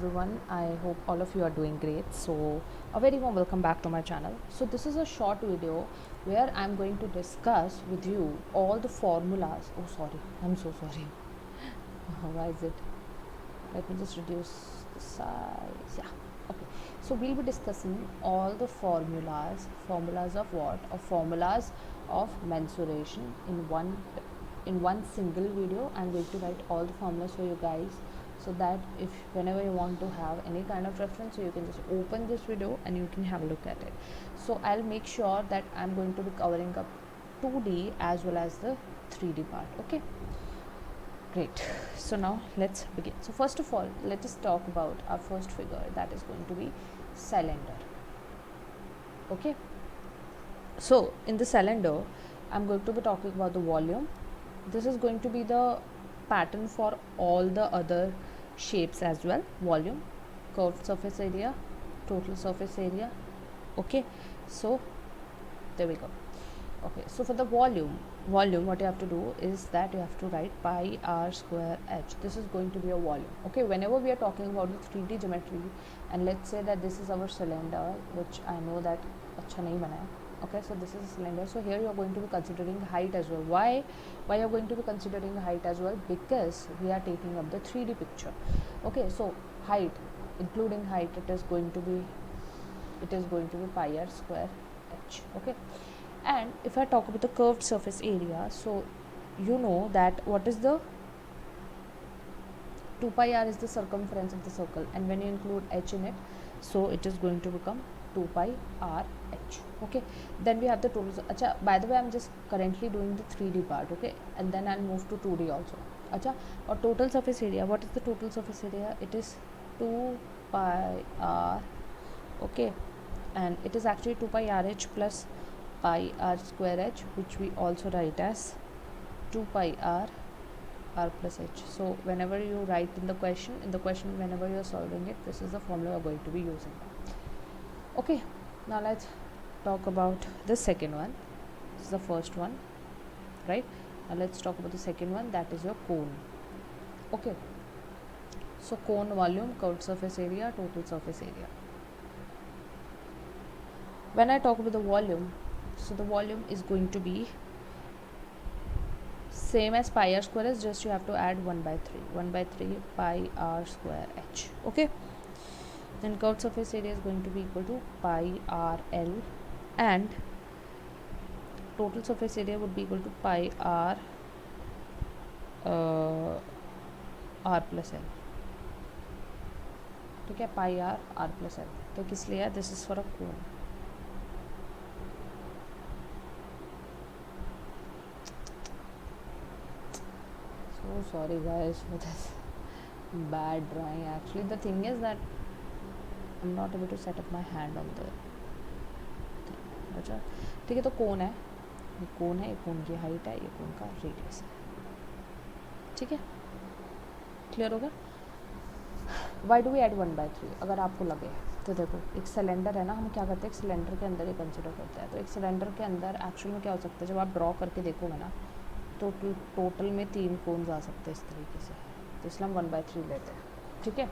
everyone. I hope all of you are doing great. So a very warm welcome back to my channel. So this is a short video where I'm going to discuss with you all the formulas. Oh sorry, I'm so sorry. Why is it? Let me just reduce the size. Yeah, okay. So we'll be discussing all the formulas of what? Or formulas of mensuration in one single video. I'm going to write all the formulas for you guys, so that if whenever you want to have any kind of reference, so you can just open this video and you can have a look at it. So I'll make sure that I'm going to be covering up 2D as well as the 3D part. Okay, great. So now let's begin. So first of all, let us talk about our first figure, that is going to be cylinder. Okay, so in the cylinder I'm going to be talking about the volume. This is going to be the pattern for all the other shapes as well. Volume, curved surface area, total surface area. Okay, so there we go. Okay, so for the volume what you have to do is that you have to write pi r square h. This is going to be a volume. Okay, whenever we are talking about the 3D geometry, and let's say that this is our cylinder, which I know that अच्छा नहीं बना है. Okay, so this is a cylinder. So here you are going to be considering height as well. Why you are going to be considering height as well? Because we are taking up the 3D picture. Okay, so height, including height, it is going to be pi r square h. Okay, and if I talk about the curved surface area, so you know that what is the 2 pi r is the circumference of the circle, and when you include h in it, so it is going to become 2 pi r h. Okay, then we have the total. Acha, by the way, I'm just currently doing the 3D part. Okay, and then I'll move to 2D also. Acha, or total surface area. What is the total surface area? It is 2 pi r. Okay, and it is actually 2 pi r h plus pi r square h, which we also write as 2 pi r plus h. So whenever you write in the question whenever you are solving it, this is the formula we're going to be using. Okay, now let's talk about the second one. This is the first one, right? Now let's talk about the second one, that is your cone. Okay, so cone volume, curved surface area, total surface area. When I talk about the volume, so the volume is going to be same as pi r square h, just you have to add 1 by 3 pi r square h. Okay, then curved surface area is going to be equal to pi r l, and total surface area would be equal to pi r plus l. ठीक है, pi r plus l. तो किस लिए? This is for a cone. So sorry guys for this bad drawing. Actually the thing is that I'm not able to set up my hand on the thing. अच्छा ठीक है, तो कोन है, ये कोन की हाइट है, ये कोन का रेडियस है. ठीक है, क्लियर होगा? Why do we add 1 by 3? अगर आपको लगे तो देखो, एक सिलेंडर है ना, हम क्या करते हैं, एक सिलेंडर के अंदर ही कंसिडर करते हैं. तो एक सिलेंडर के अंदर एक्चुअल में क्या हो सकता है, जब आप ड्रॉ करके देखोगे ना, तो टोटल में 3 कोन्स आ सकते हैं इस तरीके से. तो इसलिए हम 1 by 3 लेते हैं. ठीक है,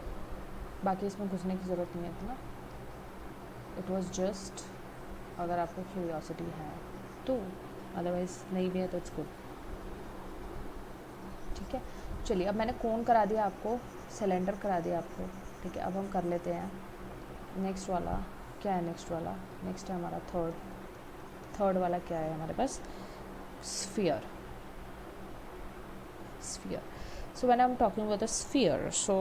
बाकी इसमें घुसने की ज़रूरत नहीं है इतना. इट वॉज जस्ट अगर आपको क्यूरियोसिटी है तो, अदरवाइज़ नहीं भी है तो इट्स गुड. ठीक है, चलिए अब मैंने कोन करा दिया आपको, सिलेंडर करा दिया आपको. ठीक है, अब हम कर लेते हैं नेक्स्ट वाला. क्या है नेक्स्ट वाला? नेक्स्ट है हमारा थर्ड वाला. क्या है हमारे पास? Sphere. So when I'm talking about the sphere, so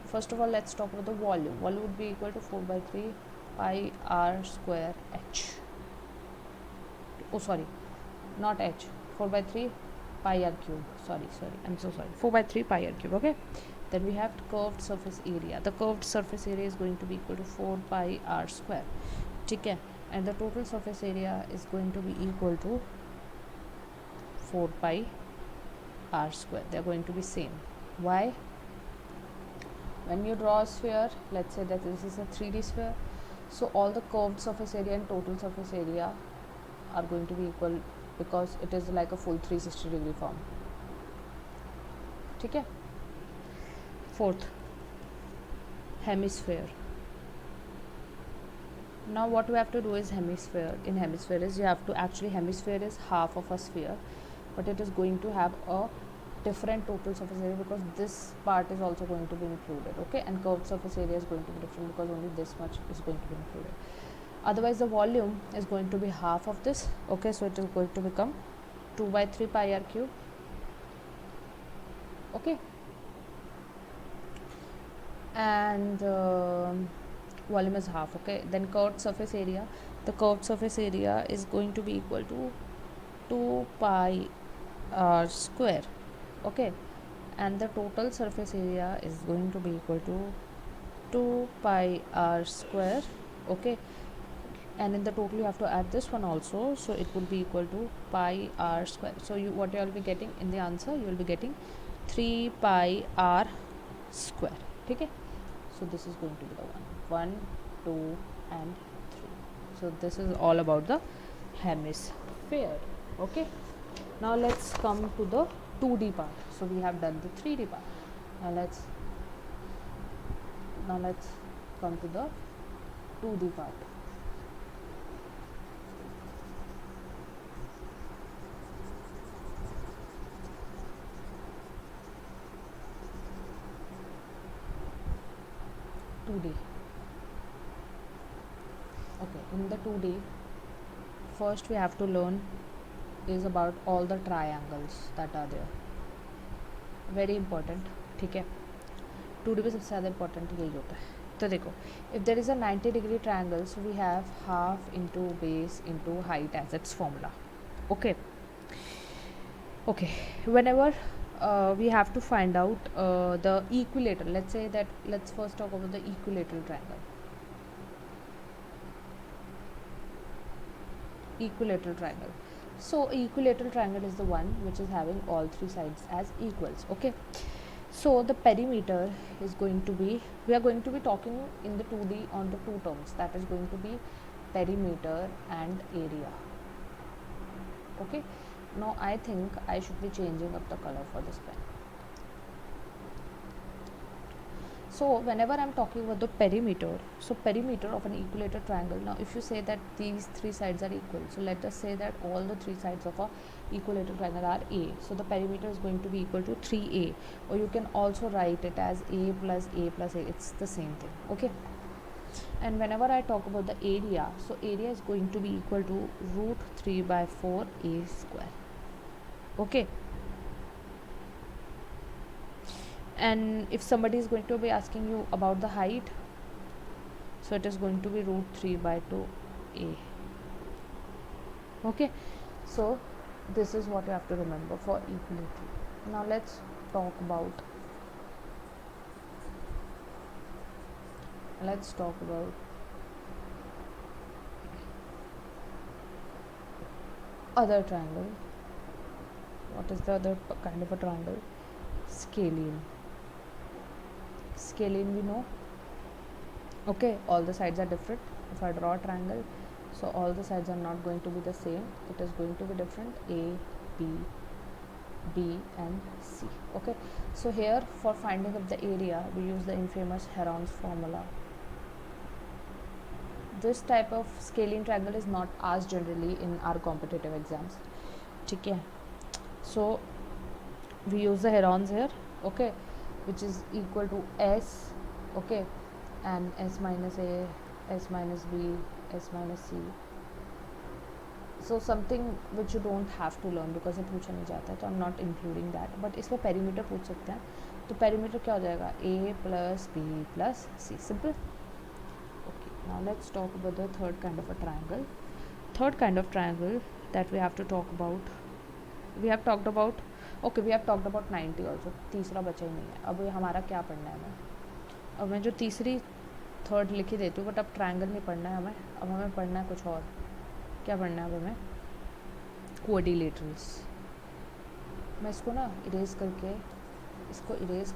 first of all let's talk about the volume. Volume would be equal to 4 by 3 pi r square h. Oh sorry, not h, 4 by 3 pi r cube. Sorry, I'm so sorry. 4 by 3 pi r cube. Okay, then we have curved surface area. The curved surface area is going to be equal to 4 pi r square. ठीक है, and the total surface area is going to be equal to 4 pi r square. They are going to be same. Why? When you draw a sphere, let's say that this is a 3D sphere, so all the curved surface area and total surface area are going to be equal, because it is like a full 360-degree form. ठीक है, fourth hemisphere. Now what we have to do is hemisphere. In hemisphere is you have to actually, hemisphere is half of a sphere, but it is going to have a different total surface area because this part is also going to be included, okay, and curved surface area is going to be different because only this much is going to be included. Otherwise the volume is going to be half of this, okay, so it is going to become 2 by 3 pi r cube, okay, and volume is half, okay. Then curved surface area, the curved surface area is going to be equal to 2 pi r square, okay, and the total surface area is going to be equal to 2 pi r square, okay, and in the total you have to add this one also, so it would be equal to pi r square. So you, what you will be getting in the answer, you will be getting 3 pi r square, okay. So this is going to be the 1, 2 and 3. So this is all about the hemisphere, okay. Now let's come to the 2D part. So we have done the 3D part. Now let's come to the 2D part. Okay, in the 2D, first we have to learn is about all the triangles that are there. Very important, ठीक है. 2D में सबसे ज़्यादा important यही होता है. तो देखो, if there is a 90-degree triangle, so we have half into base into height as its formula, okay. Whenever we have to find out the equilateral, let's first talk about the equilateral triangle. Equilateral triangle. So equilateral triangle is the one which is having all three sides as equals, okay. So the perimeter is going to be, we are going to be talking in the 2D on the two terms, that is going to be perimeter and area, okay. Now I think I should be changing up the color for this pen. So whenever I am talking about the perimeter, so perimeter of an equilateral triangle, now if you say that these three sides are equal, so let us say that all the three sides of a equilateral triangle are A, so the perimeter is going to be equal to 3A, or you can also write it as A plus A plus A, it's the same thing, okay. And whenever I talk about the area, so area is going to be equal to root 3 by 4 A square, okay. And if somebody is going to be asking you about the height, so it is going to be root 3 by 2 A, okay. So this is what you have to remember for equilateral. Now let's talk about other triangle. What is the other kind of a triangle? Scalene. Scalene we know, okay, all the sides are different. If I draw a triangle, so all the sides are not going to be the same, it is going to be different, A, B, B and C, okay. So here for finding of the area, we use the infamous Herons formula. This type of scalene triangle is not asked generally in our competitive exams, okay. So we use the Herons here, okay, which is equal to S, okay, and S minus A, S minus B, S minus C. So something which you don't have to learn because ये पूछा नहीं जाता है, तो I'm not including that. But इसमें perimeter पूछ सकते हैं, तो perimeter क्या हो जाएगा? A plus B plus C, simple. Okay, now let's talk about the third kind of a triangle. Third kind of triangle that we have to talk about. We have talked about 90 also. तीसरा बचा ही नहीं है. अब हमारा क्या पढ़ना है हमें? अब मैं जो तीसरी थर्ड लिख ही देती हूँ, बट अब ट्रायंगल नहीं पढ़ना है हमें. अब हमें पढ़ना है कुछ और. क्या पढ़ना है अब हमें? क्वाड्रिलेटरल्स. मैं इसको ना इरेज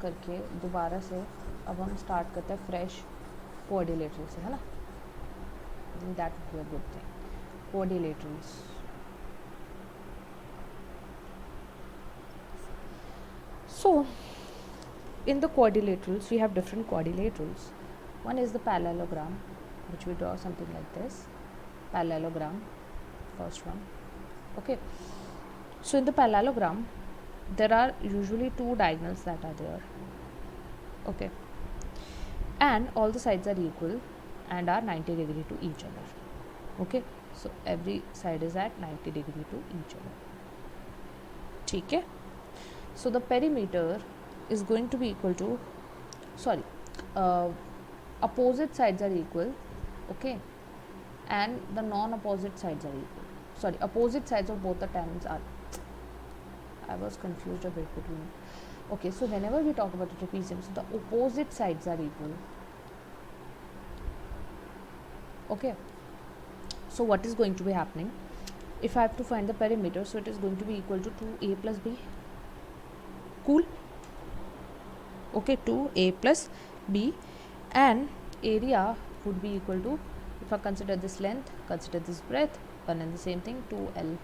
करके दोबारा से अब हम स्टार्ट करते हैं फ्रेश क्वाड्रिलेटरल से, है ना. That would be a good thing. Quadrilaterals. So in the quadrilaterals, we have different quadrilaterals. One is the parallelogram, which we draw something like this. Parallelogram, first one. Okay. So in the parallelogram, there are usually two diagonals that are there. Okay. And all the sides are equal and are 90 degree to each other. Okay. So every side is at 90 degree to each other. Okay. So the perimeter is going to be equal to, opposite sides are equal, okay, and the non-opposite sides are equal. Opposite sides of both the tangents are, I was confused a bit between. Okay, so whenever we talk about the trapezium, so the opposite sides are equal. Okay, so what is going to be happening? If I have to find the perimeter, so it is going to be equal to 2a plus b. Cool. Okay, 2a plus b, and area would be equal to, if I consider this length, consider this breadth, one and the same thing, 2l,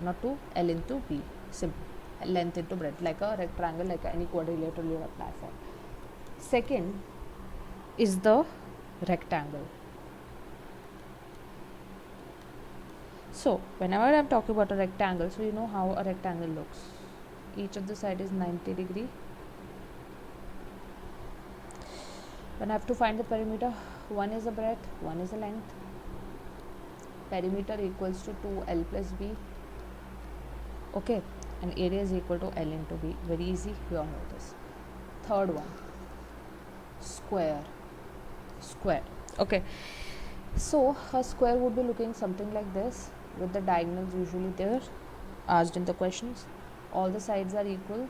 not 2, l into b, simple, length into breadth, like a rectangle, like any quadrilateral you apply for. Second is the rectangle. So whenever I am talking about a rectangle, so you know how a rectangle looks. Each of the side is 90 degree. When I have to find the perimeter, one is the breadth, one is the length. Perimeter equals to 2l plus b. Okay, and area is equal to l into b. Very easy, we all know this. Third one, square. Okay, so a square would be looking something like this, with the diagonals usually there asked in the questions. All the sides are equal,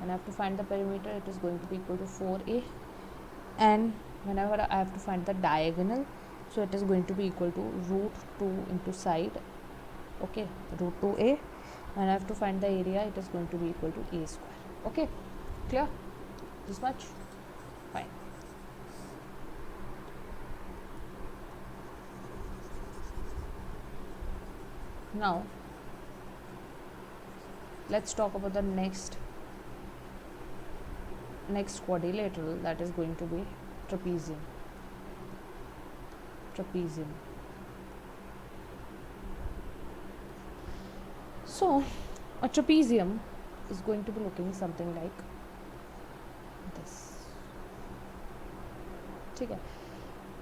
and I have to find the perimeter, it is going to be equal to 4a. And whenever I have to find the diagonal, so it is going to be equal to root 2 into side, okay, root 2a. When I have to find the area, it is going to be equal to a square. Okay, clear? This much? Fine. Now let's talk about the next quadrilateral, that is going to be trapezium. So a trapezium is going to be looking something like this. Okay.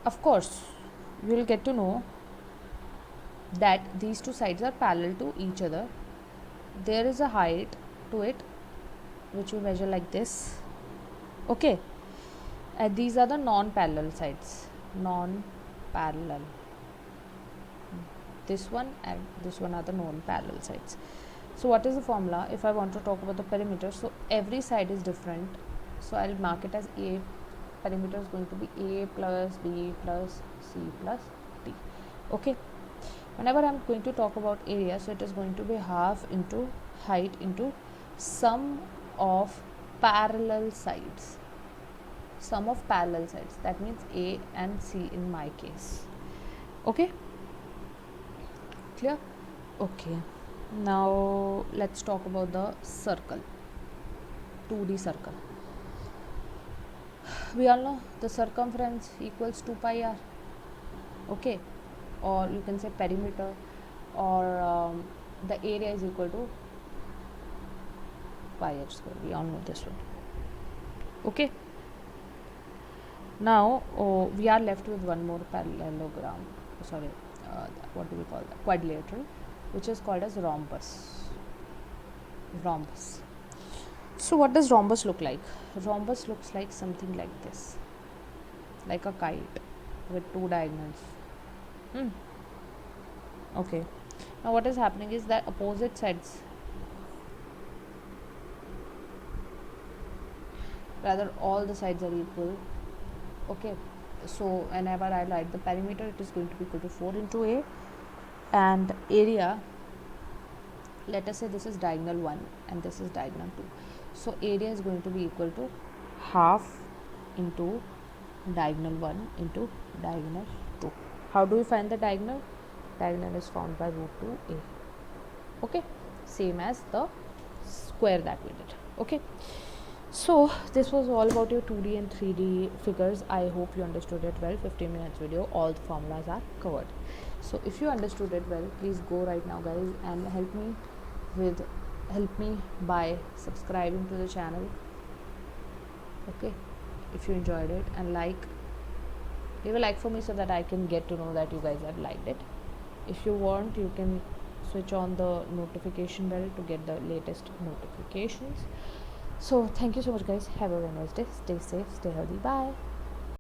Of course, you will get to know that these two sides are parallel to each other. There is a height to it which we measure like this. Okay, and these are the non-parallel sides. Non-parallel. This one and this one are the non-parallel sides. So what is the formula? If I want to talk about the perimeter, so every side is different. So I'll mark it as A. Perimeter is going to be A plus B plus C plus D. Okay. Whenever I'm going to talk about area, so it is going to be half into height into sum of parallel sides. Sum of parallel sides. That means A and C in my case. Okay. Clear? Okay. Now let's talk about the circle. 2D circle. We all know the circumference equals 2 pi r. Okay. Or you can say perimeter, or the area is equal to pi r square. We all know this one. Okay. Now we are left with one more parallelogram. What do we call that? Quadrilateral, which is called as rhombus. So what does rhombus look like? Rhombus looks like something like this, like a kite with two diagonals. Okay. Now what is happening is that opposite sides, rather all the sides are equal. Okay. So whenever I write the perimeter, it is going to be equal to 4 into A, and area, let us say this is diagonal 1 and this is diagonal 2. So area is going to be equal to half into diagonal 1 into diagonal 2. How do we find the diagonal? Diagonal is found by root 2a. Okay, same as the square that we did. Okay, So this was all about your 2D and 3D figures. I hope you understood it well. 15 minutes video, all the formulas are covered. So if you understood it well, please go right now guys and help me by subscribing to the channel. Okay, if you enjoyed it, and leave a like for me so that I can get to know that you guys have liked it. If you want, you can switch on the notification bell to get the latest notifications. So thank you so much guys. Have a very nice day. Stay safe, stay healthy. Bye.